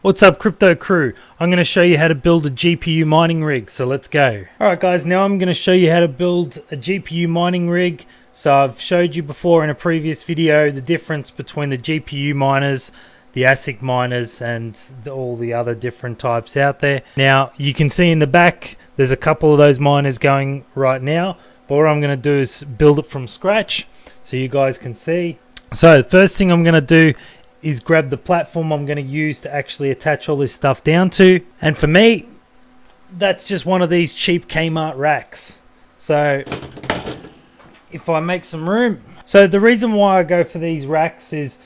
What's up, crypto crew? I'm going to show you how to build a GPU mining rig, so let's go. Alright guys, now I'm going to show you how to build a GPU mining rig. So I've showed you before in a previous video the difference between the GPU miners, the ASIC miners, and all the other different types out there. Now you can see in the back there's a couple of those miners going right now, but what I'm going to do is build it from scratch so you guys can see. So the first thing I'm going to do is grab the platform I'm going to use to actually attach all this stuff down to. And for me, that's just one of these cheap Kmart racks. So if I make some room. So the reason why I go for these racks is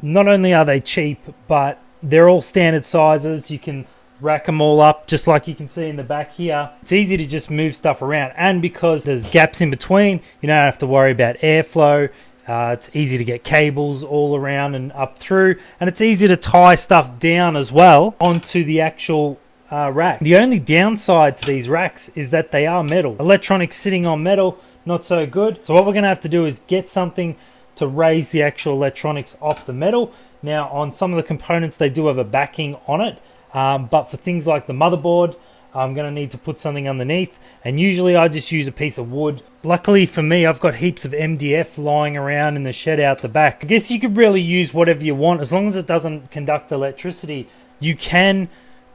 not only are they cheap, but they're all standard sizes. You can rack them all up just like you can see in the back here. It's easy to just move stuff around, and because there's gaps in between, you don't have to worry about airflow. It's easy to get cables all around and up through, and it's easy to tie stuff down as well onto the actual rack. The only downside to these racks is that they are metal. Electronics sitting on metal, not so good. So what we're going to have to do is get something to raise the actual electronics off the metal. Now on some of the components they do have a backing on it, but for things like the motherboard, I'm going to need to put something underneath, and usually I just use a piece of wood. Luckily for me, I've got heaps of MDF lying around in the shed out the back. I guess you could really use whatever you want as long as it doesn't conduct electricity. You can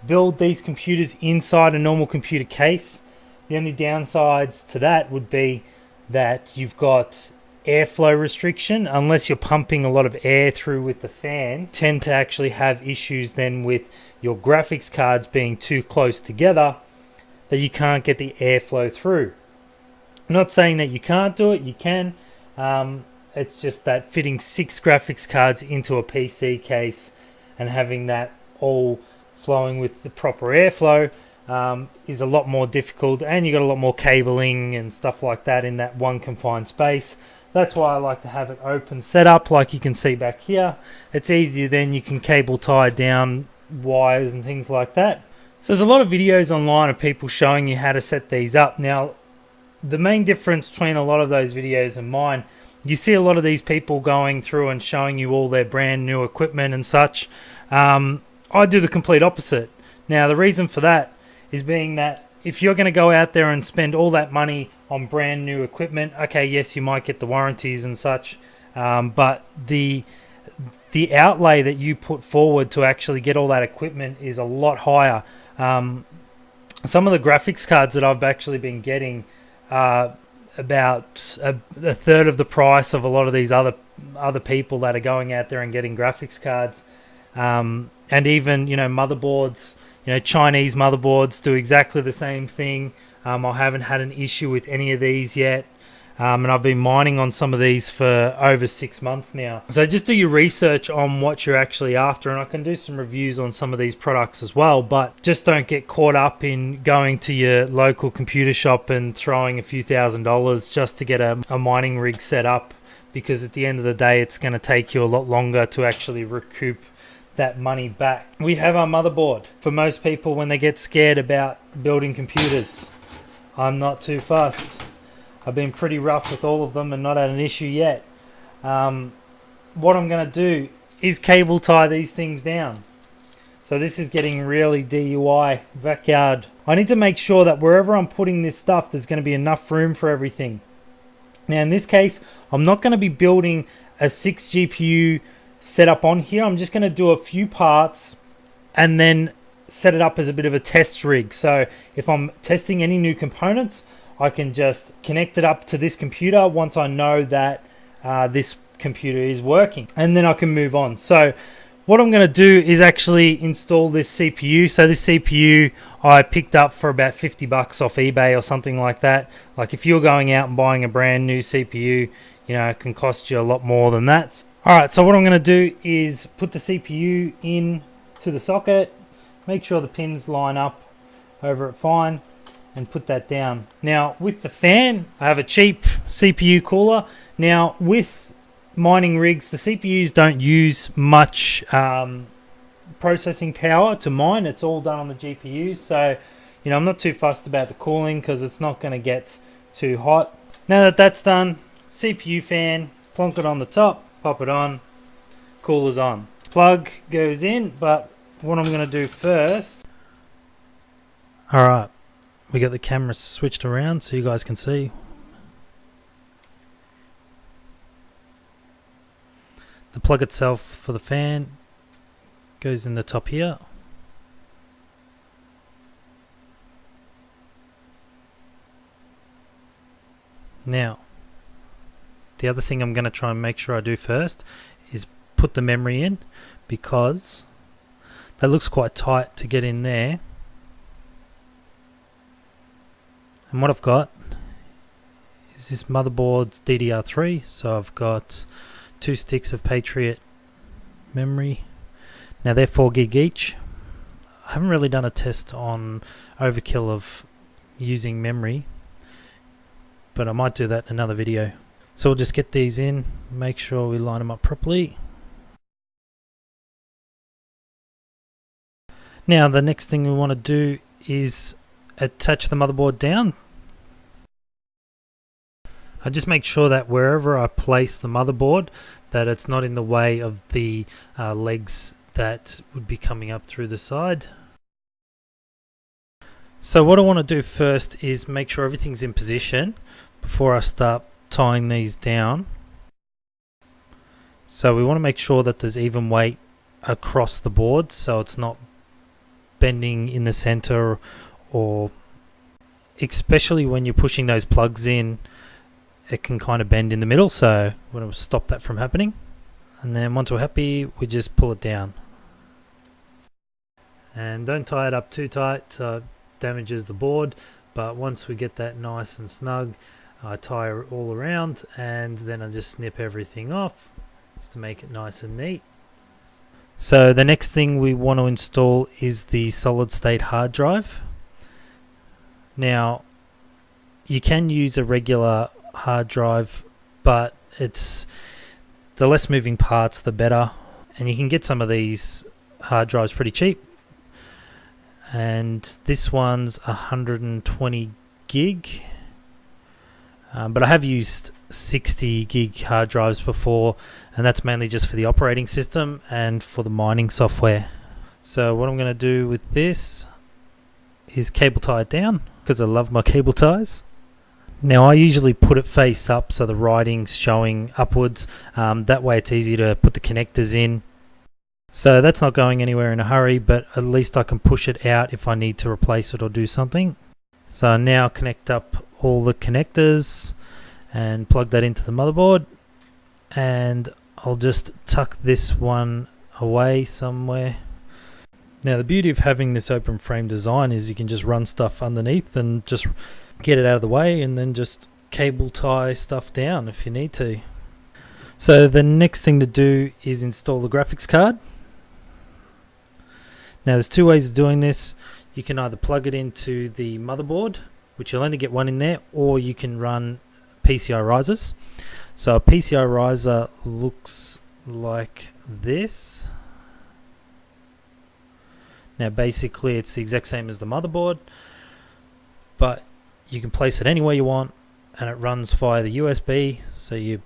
build these computers inside a normal computer case. The only downsides to that would be that you've got airflow restriction. Unless you're pumping a lot of air through with the fans, tend to actually have issues then with your graphics cards being too close together that you can't get the airflow through. I'm not saying that you can't do it, you can. It's just that fitting 6 graphics cards into a PC case and having that all flowing with the proper airflow is a lot more difficult, and you got a lot more cabling and stuff like that in that one confined space. That's why I like to have it open setup like you can see back here. It's easier, then you can cable tie down wires and things like that. So there's a lot of videos online of people showing you how to set these up. Now the main difference between a lot of those videos and mine, you see a lot of these people going through and showing you all their brand new equipment and such. I do the complete opposite. Now the reason for that is being that if you're going to go out there and spend all that money on brand new equipment, okay, yes, you might get the warranties and such, but the outlay that you put forward to actually get all that equipment is a lot higher. Some of the graphics cards that I've actually been getting are about a third of the price of a lot of these other people that are going out there and getting graphics cards. And even, motherboards, Chinese motherboards do exactly the same thing. I haven't had an issue with any of these yet. And I've been mining on some of these for over 6 months now. So just do your research on what you're actually after, and I can do some reviews on some of these products as well, but just don't get caught up in going to your local computer shop and throwing a few $1,000s just to get a mining rig set up, because at the end of the day it's going to take you a lot longer to actually recoup that money back. We have our motherboard. For most people, when they get scared about building computers, I'm not too fussed. I've been pretty rough with all of them and not had an issue yet. What I'm going to do is cable tie these things down. So this is getting really DIY backyard. I need to make sure that wherever I'm putting this stuff, there's going to be enough room for everything. Now in this case, I'm not going to be building a 6 GPU setup on here. I'm just going to do a few parts and then set it up as a bit of a test rig. So if I'm testing any new components, I can just connect it up to this computer once I know that this computer is working, and then I can move on. So what I'm going to do is actually install this CPU. So this CPU I picked up for about 50 bucks off eBay or something like that. Like if you're going out and buying a brand new CPU, it can cost you a lot more than that. Alright, so what I'm going to do is put the CPU in to the socket, make sure the pins line up over it fine, and put that down. Now with the fan, I have a cheap CPU cooler. Now with mining rigs, the CPUs don't use much processing power to mine. It's all done on the GPUs, so I'm not too fussed about the cooling because it's not going to get too hot. Now that that's done, CPU fan, plonk it on the top, pop it on, cooler's on. Plug goes in, but what I'm going to do first. Alright, we got the camera switched around so you guys can see. The plug itself for the fan goes in the top here. Now, the other thing I'm going to try and make sure I do first is put the memory in, because that looks quite tight to get in there. And what I've got is this motherboard's DDR3, so I've got 2 sticks of Patriot memory. Now they're 4 gig each. I haven't really done a test on overkill of using memory, but I might do that in another video. So we'll just get these in, make sure we line them up properly. Now the next thing we want to do is attach the motherboard down. I just make sure that wherever I place the motherboard, that it's not in the way of the legs that would be coming up through the side. So what I want to do first is make sure everything's in position before I start tying these down. So we want to make sure that there's even weight across the board, so it's not bending in the center, or especially when you're pushing those plugs in, it can kind of bend in the middle, so we want to stop that from happening. And then once we're happy, we just pull it down. And don't tie it up too tight so it damages the board, but once we get that nice and snug, I tie it all around, and then I just snip everything off just to make it nice and neat. So the next thing we want to install is the solid state hard drive. Now you can use a regular hard drive, but it's the less moving parts the better, and you can get some of these hard drives pretty cheap, and this one's 120 gig, but I have used 60 gig hard drives before, and that's mainly just for the operating system and for the mining software. So what I'm going to do with this is cable tie it down, because I love my cable ties. Now I usually put it face up so the writing's showing upwards, that way it's easy to put the connectors in. So that's not going anywhere in a hurry, but at least I can push it out if I need to replace it or do something. So I now connect up all the connectors and plug that into the motherboard, and I'll just tuck this one away somewhere. Now the beauty of having this open frame design is you can just run stuff underneath and just get it out of the way, and then just cable tie stuff down if you need to. So the next thing to do is install the graphics card. Now there's 2 ways of doing this. You can either plug it into the motherboard, which you'll only get one in there, or you can run PCI risers. So a PCI riser looks like this. Now basically it's the exact same as the motherboard, but you can place it anywhere you want, and it runs via the USB. So you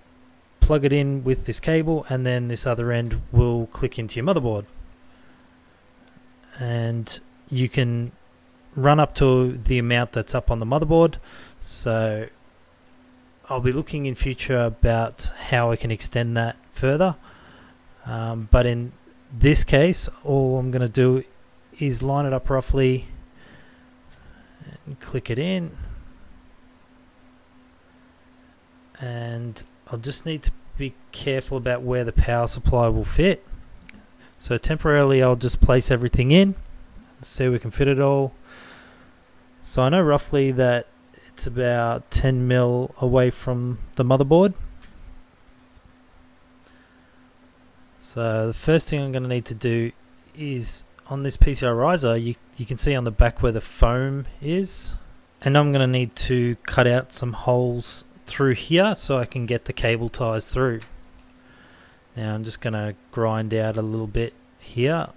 plug it in with this cable, and then this other end will click into your motherboard, and you can run up to the amount that's up on the motherboard. So I'll be looking in future about how I can extend that further, but in this case all I'm going to do is line it up roughly and click it in, and I'll just need to be careful about where the power supply will fit. So temporarily I'll just place everything in, see if we can fit it all. So I know roughly that it's about 10 mil away from the motherboard. So the first thing I'm going to need to do is, on this PCI riser, you can see on the back where the foam is, and I'm going to need to cut out some holes through here so I can get the cable ties through. Now I'm just going to grind out a little bit here,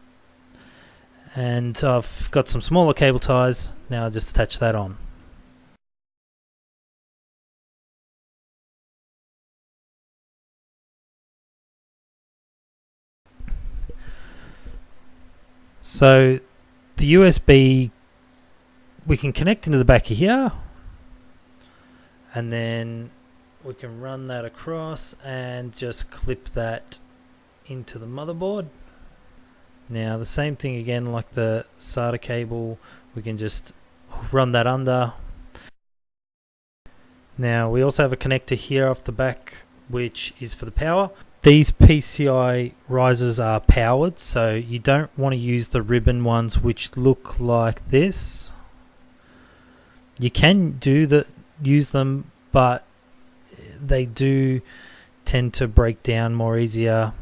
and I've got some smaller cable ties. Now I'll just attach that on. So the USB we can connect into the back of here, and then we can run that across and just clip that into the motherboard. Now the same thing again, like the SATA cable, we can just run that under. Now we also have a connector here off the back which is for the power. These PCI risers are powered, so you don't want to use the ribbon ones which look like this. You can use them, but they do tend to break down more easier.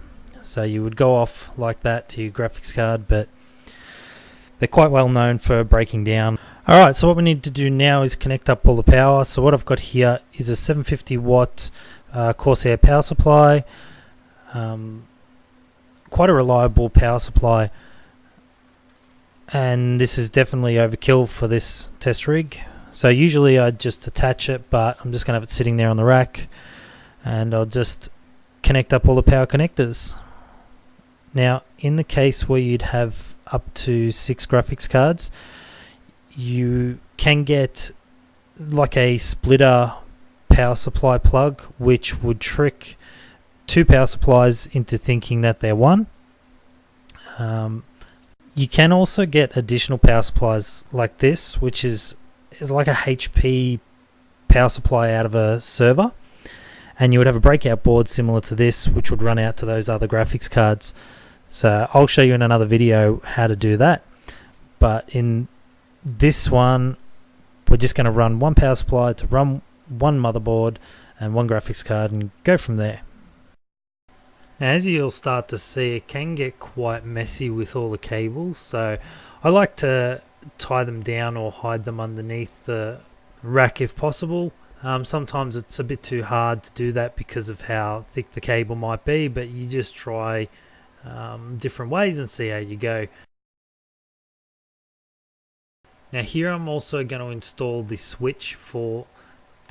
So you would go off like that to your graphics card, but they're quite well known for breaking down. Alright, so what we need to do now is connect up all the power. So what I've got here is a 750 watt Corsair power supply. Quite a reliable power supply, and this is definitely overkill for this test rig. So usually I'd just attach it, but I'm just going to have it sitting there on the rack, and I'll just connect up all the power connectors. Now in the case where you'd have up to 6 graphics cards, you can get like a splitter power supply plug, which would trick 2 power supplies into thinking that they're one. You can also get additional power supplies like this, which is like a HP power supply out of a server, and you would have a breakout board similar to this which would run out to those other graphics cards. So I'll show you in another video how to do that, but in this one we're just going to run 1 power supply to run 1 motherboard and 1 graphics card and go from there. Now, as you'll start to see, it can get quite messy with all the cables, so I like to tie them down or hide them underneath the rack if possible. Sometimes it's a bit too hard to do that because of how thick the cable might be, but you just try different ways and see how you go. Now here I'm also going to install the switch for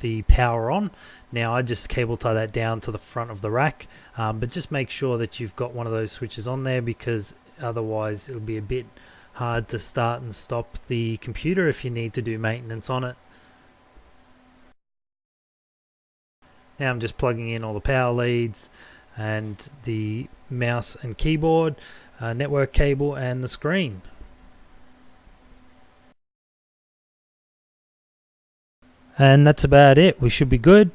the power on. Now I just cable tie that down to the front of the rack, but just make sure that you've got one of those switches on there, because otherwise it'll be a bit hard to start and stop the computer if you need to do maintenance on it. Now I'm just plugging in all the power leads and the mouse and keyboard, network cable and the screen. And that's about it. We should be good.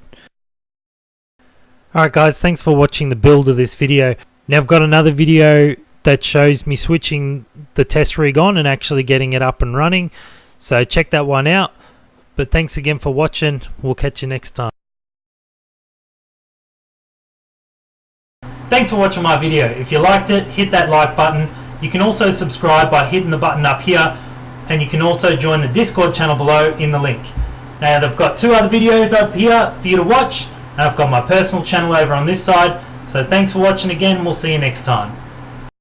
Alright guys, thanks for watching the build of this video. Now I've got another video that shows me switching the test rig on and actually getting it up and running. So check that one out. But thanks again for watching. We'll catch you next time. Thanks for watching my video. If you liked it, hit that like button. You can also subscribe by hitting the button up here, and you can also join the Discord channel below in the link. Now they've got 2 other videos up here for you to watch, and I've got my personal channel over on this side. So thanks for watching again, and we'll see you next time.